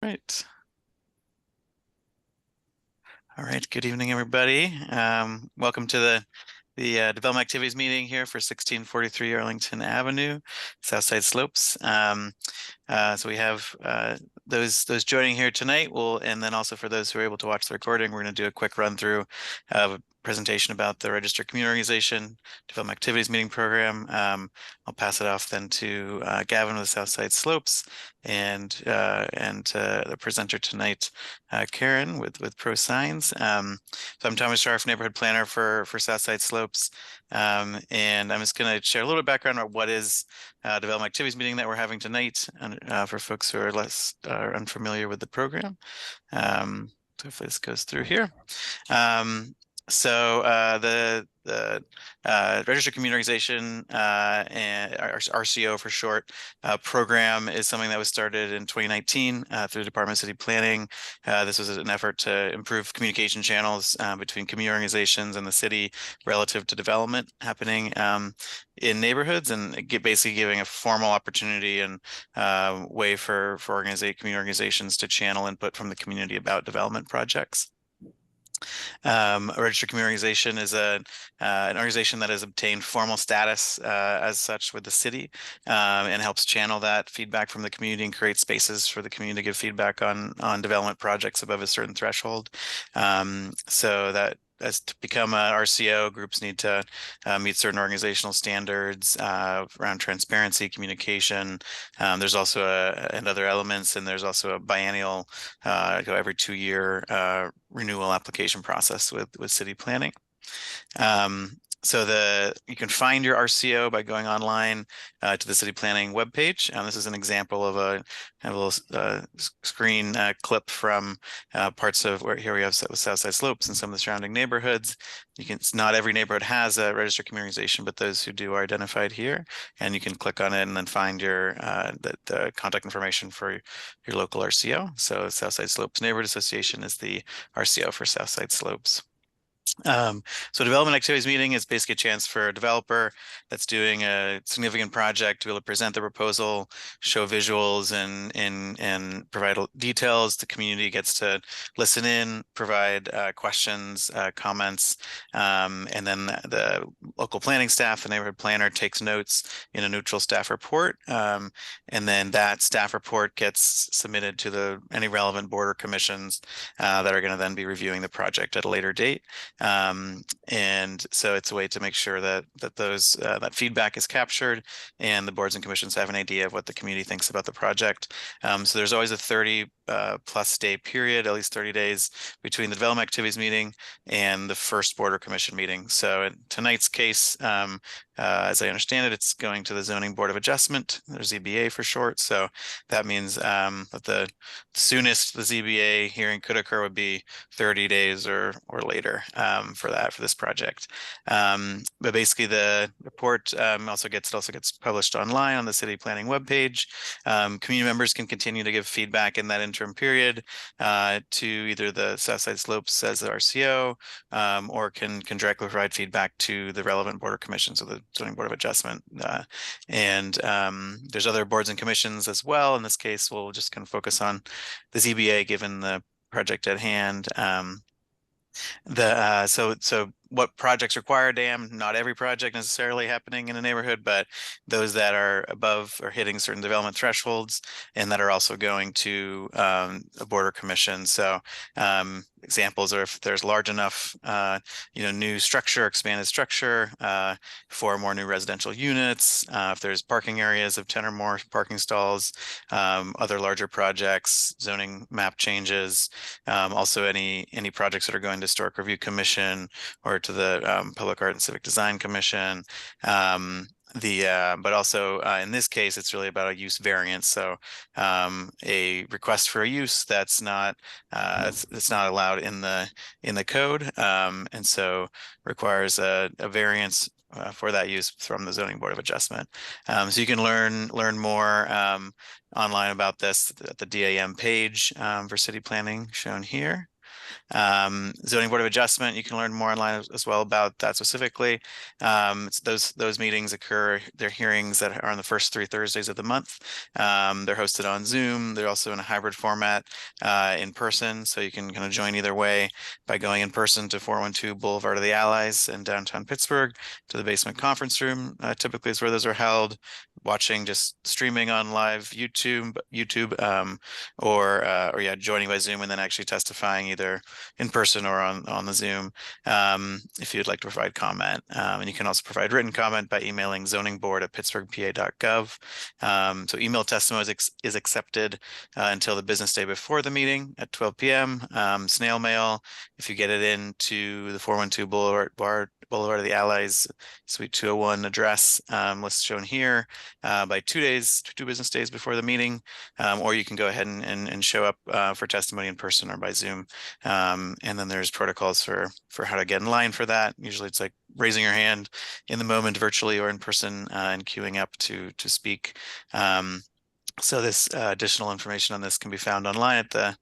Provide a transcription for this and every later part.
Right. All right. Good evening, everybody. Welcome to the Development Activities meeting here for 1643 Arlington Avenue, Southside Slopes. So we have those joining here tonight. And then also for those who are able to watch the recording, we're going to do a quick run through of a presentation about the Registered Community Organization Development Activities Meeting Program. I'll pass it off then to Gavin of the Southside Slopes and the presenter tonight, Karen with Pro Signs. So I'm Thomas Scharf, neighborhood planner for Southside Slopes. And I'm just going to share a little background on what is development activities meeting that we're having tonight, for folks who are less unfamiliar with the program. So hopefully this goes through here. So the Registered Community Organization and RCO for short program is something that was started in 2019 through the Department of City Planning. This was an effort to improve communication channels between community organizations and the city relative to development happening in neighborhoods, and basically giving a formal opportunity and way for community organizations to channel input from the community about development projects. A registered community organization is an organization that has obtained formal status as such with the city, and helps channel that feedback from the community and create spaces for the community to give feedback on development projects above a certain threshold. So that as to become an RCO, groups need to meet certain organizational standards around transparency, communication. There's also and other elements, and there's also a biennial, every 2-year renewal application process with city planning. So you can find your RCO by going online to the city planning webpage. This is an example of a little screen clip from parts of here we have Southside Slopes and some of the surrounding neighborhoods. Not every neighborhood has a registered community organization, but those who do are identified here, and you can click on it and then find your the contact information for your local RCO. So Southside Slopes Neighborhood Association is the RCO for Southside Slopes. So development activities meeting is basically a chance for a developer that's doing a significant project to be able to present the proposal, show visuals, and provide details. The community gets to listen in, provide questions, comments, and then the local planning staff, the neighborhood planner, takes notes in a neutral staff report, and then that staff report gets submitted to any relevant board or commissions that are going to then be reviewing the project at a later date. And so it's a way to make sure that that feedback is captured and the boards and commissions have an idea of what the community thinks about the project. So there's always a 30 plus day period, at least 30 days, between the development activities meeting and the first board or commission meeting. So in tonight's case, as I understand it, it's going to the Zoning Board of Adjustment, or ZBA for short. So that means that the soonest the ZBA hearing could occur would be 30 days or later for this project. But basically the report also gets published online on the city planning webpage. Community members can continue to give feedback in that interim period to either the Southside Slopes as the RCO, or can directly provide feedback to the relevant board or commissions of the Zoning Board of Adjustment. And there's other boards and commissions as well. In this case, we'll just kind of focus on the ZBA given the project at hand. So what projects require a dam? Not every project necessarily happening in a neighborhood, but those that are above or hitting certain development thresholds and that are also going to a board or commission. So examples are if there's large enough, new structure, expanded structure, 4 more new residential units, if there's parking areas of 10 or more parking stalls, other larger projects, zoning map changes, also any projects that are going to Historic Review Commission or to the Public Art and Civic Design Commission. But also in this case, it's really about a use variance. So a request for a use that's not allowed in the code, and so requires a variance for that use from the Zoning Board of Adjustment. So you can learn more online about this at the DAM page for city planning shown here. Zoning Board of Adjustment, you can learn more online as well about that specifically. Those meetings occur, they're hearings that are on the first 3 Thursdays of the month. They're hosted on Zoom. They're also in a hybrid format in person, so you can kind of join either way by going in person to 412 Boulevard of the Allies in downtown Pittsburgh to the basement conference room. Typically is where those are held, watching just streaming on live YouTube, or yeah, joining by Zoom and then actually testifying either in person or on the Zoom, if you'd like to provide comment. And you can also provide written comment by emailing zoningboard@pittsburghpa.gov. So email testimony is accepted until the business day before the meeting at 12 p.m. Snail mail, if you get it into the 412 Boulevard of the Allies, Suite 201 address, list shown here, by 2 business days before the meeting, or you can go ahead and show up for testimony in person or by Zoom. And then there's protocols for how to get in line for that. Usually it's like raising your hand in the moment virtually or in person, and queuing up to speak. So this additional information on this can be found online at the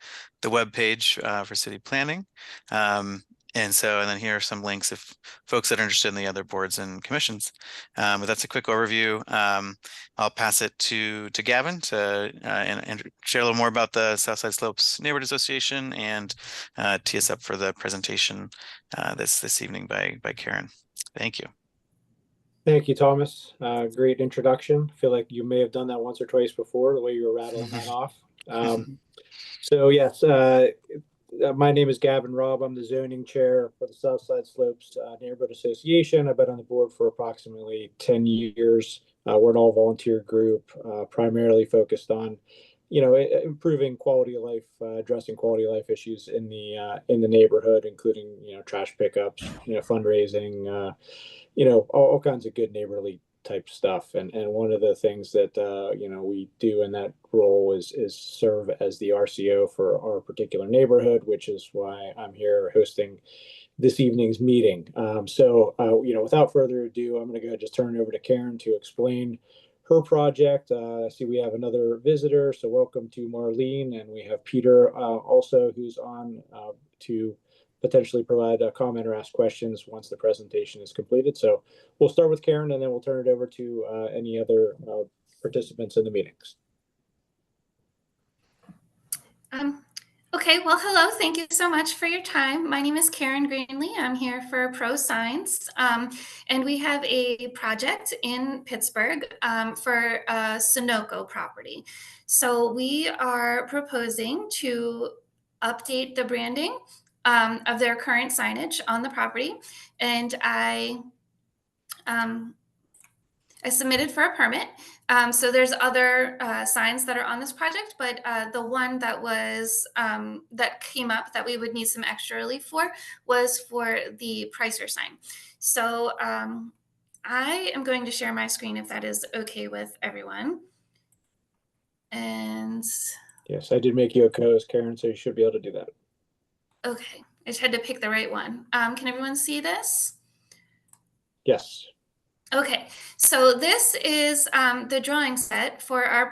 web page for city planning. And then here are some links if folks that are interested in the other boards and commissions. But that's a quick overview. I'll pass it to Gavin to and share a little more about the Southside Slopes Neighborhood Association and tee us up for the presentation this evening by Karen. Thank you. Thank you, Thomas. Great introduction. I feel like you may have done that once or twice before, the way you were rattling that off. So yes, my name is Gavin Robb. I'm the zoning chair for the Southside Slopes Neighborhood Association. I've been on the board for approximately 10 years. We're an all-volunteer group, primarily focused on, improving quality of life, addressing quality of life issues in the neighborhood, including, trash pickups, fundraising, all kinds of good neighborly type stuff. And one of the things that we do in that role is serve as the RCO for our particular neighborhood, which is why I'm here hosting this evening's meeting. Without further ado, I'm going to go ahead and just turn it over to Karen to explain her project. I see we have another visitor, so welcome to Marlene, and we have Peter also, who's on to potentially provide a comment or ask questions once the presentation is completed. So we'll start with Karen, and then we'll turn it over to any other participants in the meetings. Okay, well, hello. Thank you so much for your time. My name is Karen Greenlee. I'm here for Pro Signs, and we have a project in Pittsburgh for a Sunoco property. So we are proposing to update the branding of their current signage on the property, and I submitted for a permit. So there's other signs that are on this project, but the one that was that came up that we would need some extra relief for was for the Pricer sign. So I am going to share my screen if that is okay with everyone. And yes, I did make you a co-host, Karen, so you should be able to do that. Okay, I just had to pick the right one. Can everyone see this? Yes. Okay, so this is the drawing set for our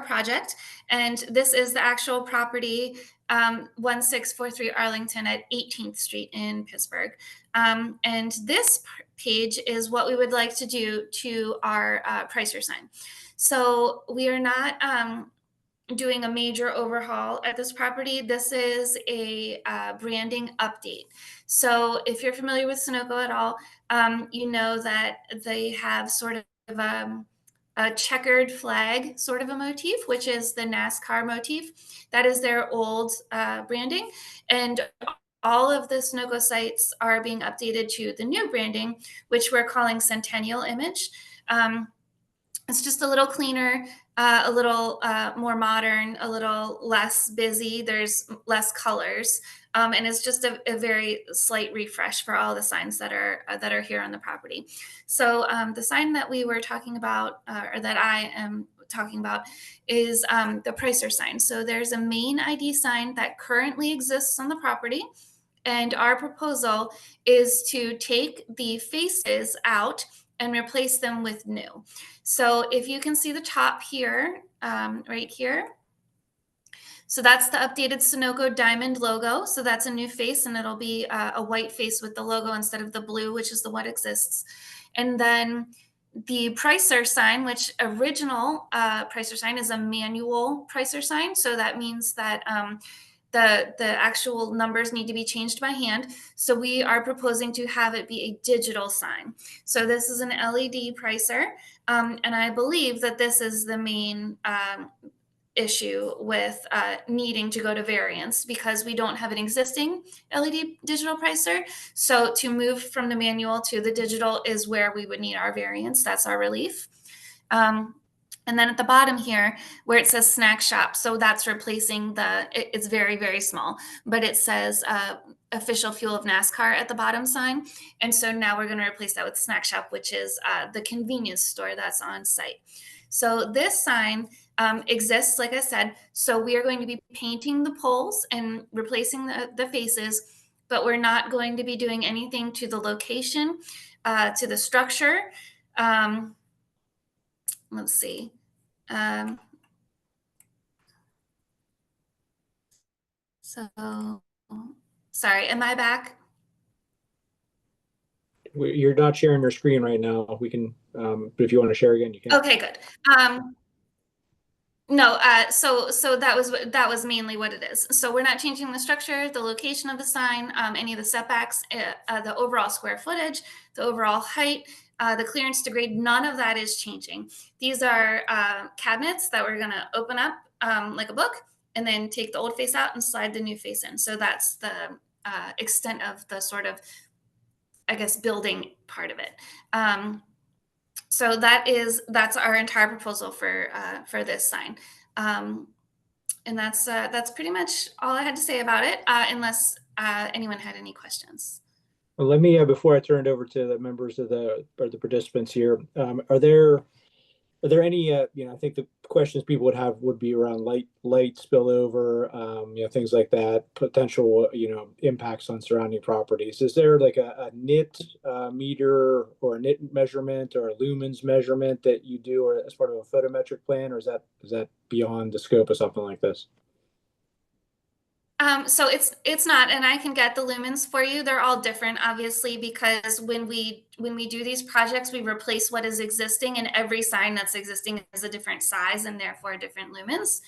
project, and this is the actual property, 1643 Arlington at 18th Street in Pittsburgh. And this page is what we would like to do to our Pricer sign. So we are not doing a major overhaul at this property. This is a branding update. So if you're familiar with Sunoco at all, you know that they have sort of a checkered flag sort of a motif, which is the NASCAR motif. That is their old branding. And all of the Sunoco sites are being updated to the new branding, which we're calling Centennial Image. It's just a little cleaner, a little more modern, a little less busy. There's less colors, and it's just a very slight refresh for all the signs that are here on the property. So the sign that we were talking about, or that I am talking about, is the Pricer sign. So there's a main ID sign that currently exists on the property, and our proposal is to take the faces out and replace them with new. So if you can see the top here, right here, So that's the updated Sunoco diamond logo. So that's a new face, and it'll be a white face with the logo instead of the blue, which is the what exists. And then the pricer sign, which original pricer sign is a manual pricer sign. So that means that the actual numbers need to be changed by hand. So we are proposing to have it be a digital sign. So this is an LED pricer, and I believe that this is the main issue with needing to go to variance, because we don't have an existing LED digital pricer. So to move from the manual to the digital is where we would need our variance. That's our relief. And then at the bottom here, where it says snack shop, so that's replacing it's very, very small, but it says official fuel of NASCAR at the bottom sign. And so now we're going to replace that with snack shop, which is the convenience store that's on site. So this sign exists, like I said. So we are going to be painting the poles and replacing the faces, but we're not going to be doing anything to the location, to the structure. Let's see. So, sorry, am I back? You're not sharing your screen right now. We can, but if you want to share again, you can. Okay, good. No, so that was mainly what it is. So we're not changing the structure, the location of the sign, any of the setbacks, the overall square footage, the overall height, the clearance to grade. None of that is changing. These are cabinets that we're going to open up like a book, and then take the old face out and slide the new face in. So that's the extent of the sort of, I guess, building part of it. So that's our entire proposal for this sign, and that's pretty much all I had to say about it, unless anyone had any questions. Well, let me before I turn it over to the members of the participants here, are there any I think the questions people would have would be around light spillover, things like that, potential impacts on surrounding properties. Is there like a NIT meter or a NIT measurement or a lumens measurement that you do, or as part of a photometric plan, or is that beyond the scope of something like this? So it's not, and I can get the lumens for you. They're all different, obviously, because when we do these projects, we replace what is existing, and every sign that's existing is a different size and therefore different lumens.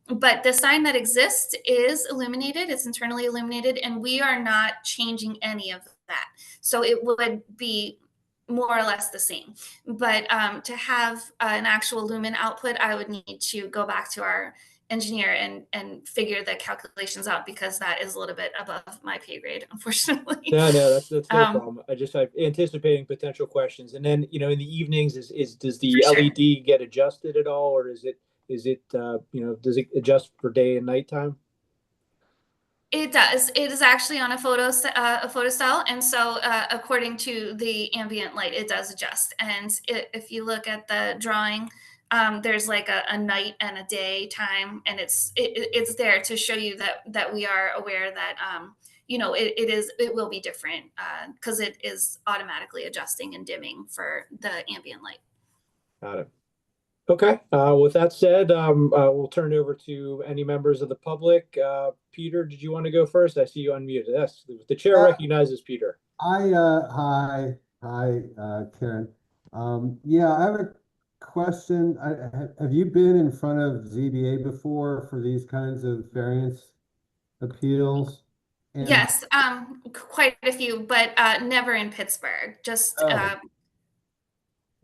But the sign that exists is illuminated, it's internally illuminated, and we are not changing any of that. So it would be more or less the same. But to have an actual lumen output, I would need to go back to our engineer and figure the calculations out, because that is a little bit above my pay grade, unfortunately. No, that's no problem. I'm anticipating potential questions. And then, in the evenings, does the LED get adjusted at all, or is it does it adjust for day and nighttime? It does. It is actually on a photo cell, and so according to the ambient light, it does adjust. And if you look at the drawing, there's like a night and a day time, and it's there to show you that we are aware that it will be different, because it is automatically adjusting and dimming for the ambient light. Got it. Okay. With that said, we'll turn it over to any members of the public. Peter, did you want to go first? I see you unmuted. Yes, the chair recognizes Peter. Hi, Karen. Yeah, I have a question. Have you been in front of ZBA before for these kinds of variance appeals? And, yes, quite a few, but never in Pittsburgh. Just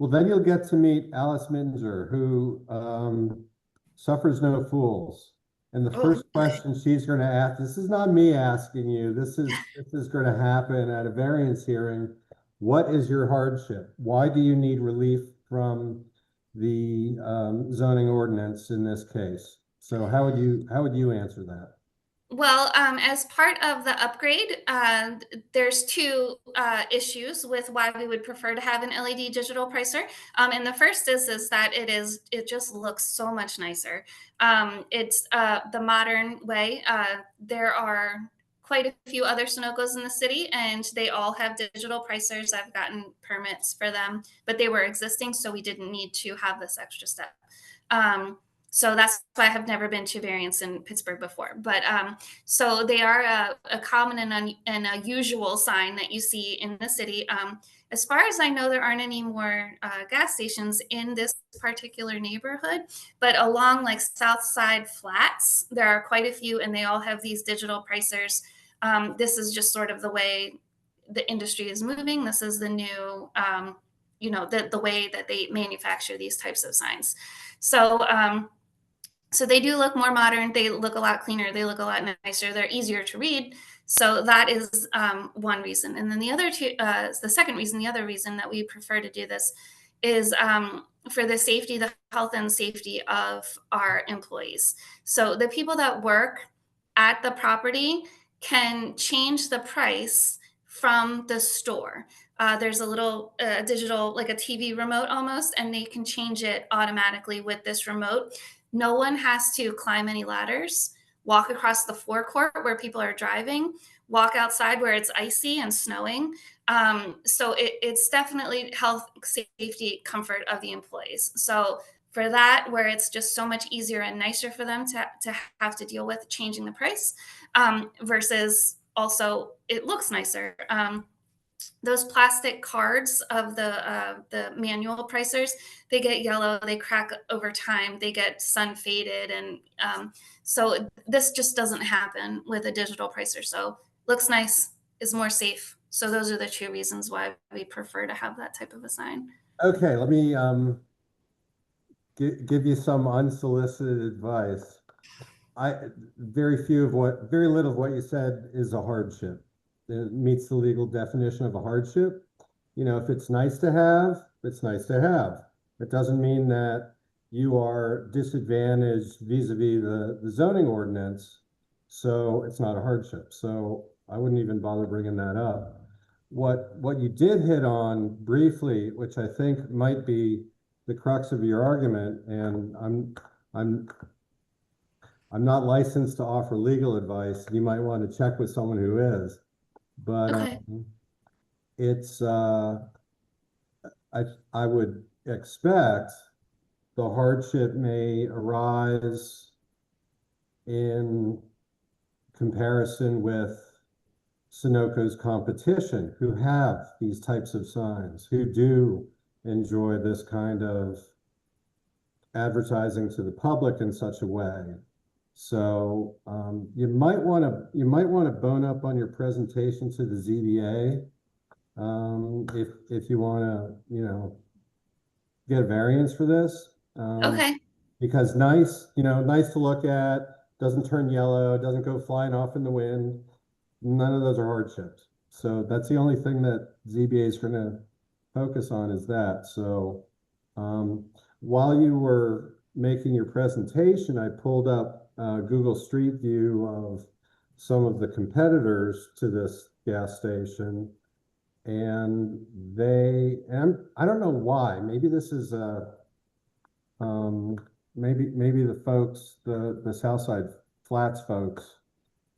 well, then you'll get to meet Alice Minzer, who suffers no fools. And the first question she's going to ask, this is not me asking you, this is going to happen at a variance hearing. What is your hardship? Why do you need relief from the zoning ordinance in this case? So how would you answer that? Well, as part of the upgrade, there's two issues with why we would prefer to have an LED digital pricer. And the first is that it just looks so much nicer. It's the modern way. There are quite a few other Sunocos in the city, and they all have digital pricers. I've gotten permits for them, but they were existing, so we didn't need to have this extra step. So that's why I have never been to variance in Pittsburgh before. But so they are a common and a usual sign that you see in the city. As far as I know, there aren't any more gas stations in this particular neighborhood, but along like South Side Flats, there are quite a few, and they all have these digital pricers. This is just sort of the way the industry is moving. This is the new, the way that they manufacture these types of signs. So, so they do look more modern. They look a lot cleaner. They look a lot nicer. They're easier to read. So that is one reason. And then the other reason that we prefer to do this is for the safety, the health and safety of our employees. So the people that work at the property can change the price from the store. There's a little digital, like a TV remote almost, and they can change it automatically with this remote. No one has to climb any ladders, walk across the forecourt where people are driving, walk outside where it's icy and snowing. So it's definitely health, safety, comfort of the employees. So for that, where it's just so much easier and nicer for them to have to deal with changing the price, versus also it looks nicer. Those plastic cards of the manual pricers, they get yellow, they crack over time, they get sun faded, and so this just doesn't happen with a digital pricer. So looks nice, is more safe. So those are the two reasons why we prefer to have that type of a sign. Okay, let me give you some unsolicited advice. Very little of what you said is a hardship. It meets the legal definition of a hardship. You know, if it's nice to have, it's nice to have. It doesn't mean that you are disadvantaged vis-a-vis the zoning ordinance, so it's not a hardship. So I wouldn't even bother bringing that up. What you did hit on briefly, which I think might be the crux of your argument, and I'm not licensed to offer legal advice. You might want to check with someone who is. But Okay. it's I would expect the hardship may arise in comparison with Sunoco's competition, who have these types of signs, who do enjoy this kind of advertising to the public in such a way. So you might want to bone up on your presentation to the ZBA if you want to get a variance for this. Okay. Because nice to look at, doesn't turn yellow, doesn't go flying off in the wind. None of those are hardships. So that's the only thing that ZBA is going to focus on is that. So while you were making your presentation, I pulled up Google Street View of some of the competitors to this gas station, and I don't know why. Maybe this is maybe the folks, the Southside Flats folks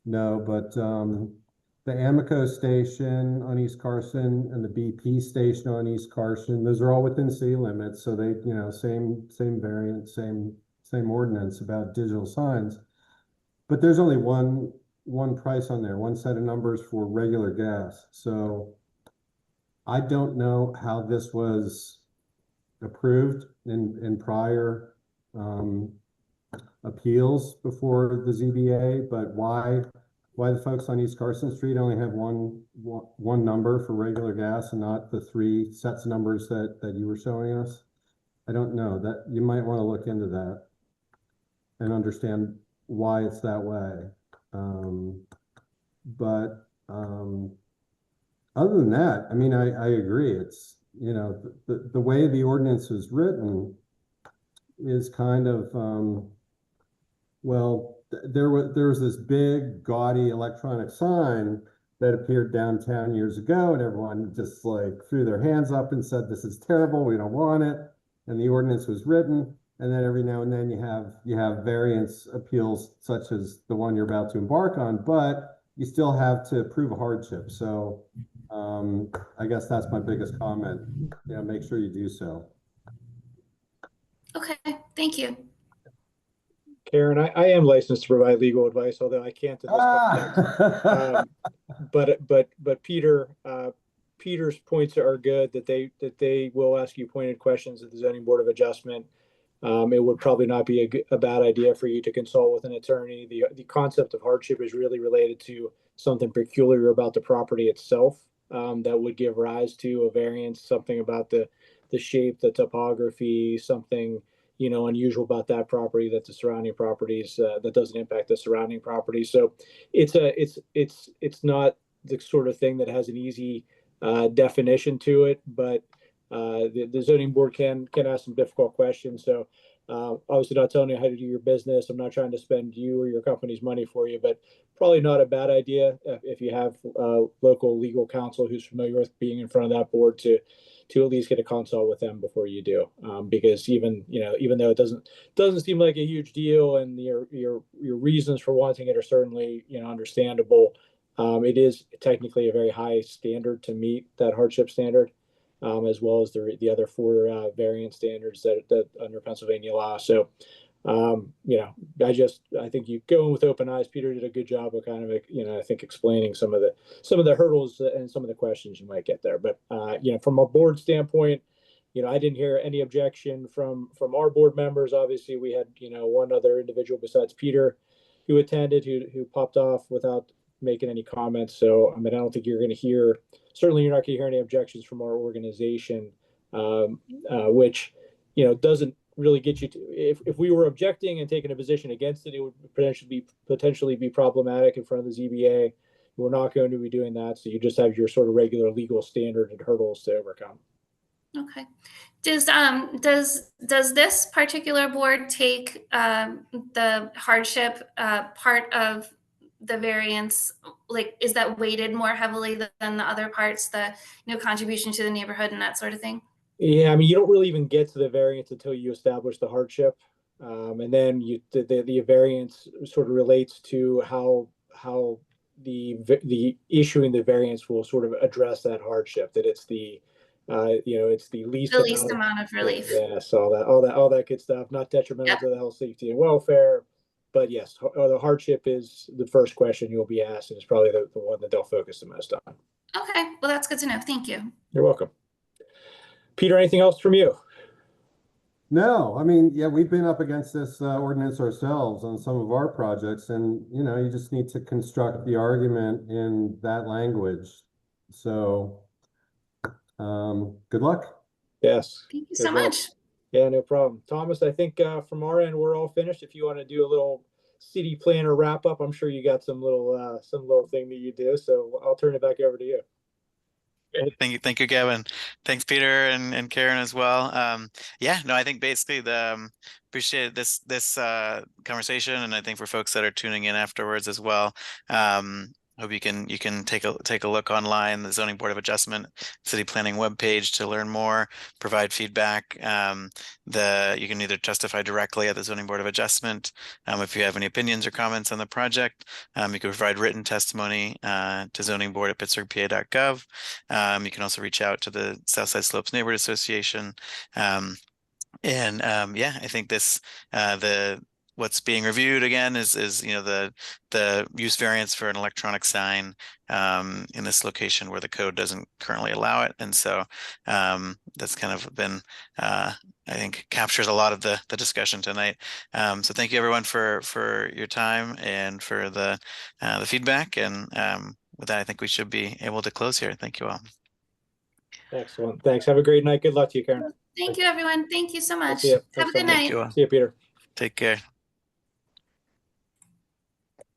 know, but the Amoco station on East Carson and the BP station on East Carson, those are all within city limits, so they same variant, same ordinance about digital signs, but there's only one price on there, one set of numbers for regular gas. So I don't know how this was approved in prior appeals before the ZBA, but why the folks on East Carson Street only have one number for regular gas and not the three sets of numbers that you were showing us. I don't know. That you might want to look into that and understand why it's that way. But other than that, I mean, I agree. It's, the way the ordinance is written is kind of, there was this big gaudy electronic sign that appeared downtown years ago, and everyone just like threw their hands up and said, "This is terrible. We don't want it." And the ordinance was written. And then every now and then you have variance appeals such as the one you're about to embark on, but you still have to prove a hardship. So I guess that's my biggest comment. Make sure you do so. Okay, thank you. Karen, I am licensed to provide legal advice, although I can't in this context. Ah. But Peter, Peter's points are good, that they will ask you pointed questions at the zoning board of adjustment. It would probably not be a bad idea for you to consult with an attorney. The concept of hardship is really related to something peculiar about the property itself, that would give rise to a variance, something about the shape, the topography, something, unusual about that property that the surrounding properties, that doesn't impact the surrounding properties. So it's not the sort of thing that has an easy definition to it, but the zoning board can ask some difficult questions. So obviously not telling you how to do your business. I'm not trying to spend you or your company's money for you, but probably not a bad idea if you have local legal counsel who's familiar with being in front of that board to at least get a consult with them before you do. Because even though it doesn't seem like a huge deal, and your reasons for wanting it are certainly understandable, it is technically a very high standard to meet, that hardship standard. As well as the other four variance standards that under Pennsylvania law. So, I think you go in with open eyes. Peter did a good job of kind of, I think explaining some of the hurdles and some of the questions you might get there. But, from a board standpoint, I didn't hear any objection from our board members. Obviously, we had, one other individual besides Peter who attended, who popped off without making any comments. So, I don't think you're going to hear, certainly you're not going to hear any objections from our organization, which, doesn't really get you to, if we were objecting and taking a position against it, it would potentially be problematic in front of the ZBA. We're not going to be doing that. So you just have your sort of regular legal standard and hurdles to overcome. Okay. Does this particular board take the hardship part of the variance, like, is that weighted more heavily than the other parts, the contribution to the neighborhood and that sort of thing? Yeah, you don't really even get to the variance until you establish the hardship, and then the variance sort of relates to how the issuing the variance will sort of address that hardship. That it's it's the least amount of relief. Yes, all that good stuff. Not detrimental to the health, safety, and welfare. But yes, the hardship is the first question you'll be asked, and it's probably the one that they'll focus the most on. Okay, well, that's good to know. Thank you. You're welcome. Peter, anything else from you? No, yeah, we've been up against this ordinance ourselves on some of our projects, and you just need to construct the argument in that language. So, good luck. Yes. Thank you so much. Yeah, no problem. Thomas, I think from our end, we're all finished. If you want to do a little city planner wrap up, I'm sure you got some little thing that you do. So I'll turn it back over to you. Thank you, Gavin. Thanks, Peter and Karen as well. I think basically appreciate this conversation, and I think for folks that are tuning in afterwards as well. Hope you can take a look online, the Zoning Board of Adjustment City Planning webpage to learn more, provide feedback. You can either testify directly at the Zoning Board of Adjustment if you have any opinions or comments on the project. You can provide written testimony to zoningboard@pittsburghpa.gov. You can also reach out to the Southside Slopes Neighborhood Association. I think what's being reviewed again is the use variance for an electronic sign in this location where the code doesn't currently allow it, and so that's kind of been I think captures a lot of the discussion tonight. So thank you everyone for your time and for the feedback, and with that I think we should be able to close here. Thank you all. Excellent. Thanks. Have a great night. Good luck to you, Karen. Thank you, everyone. Thank you so much. Have a good night. See you, Peter. Take care.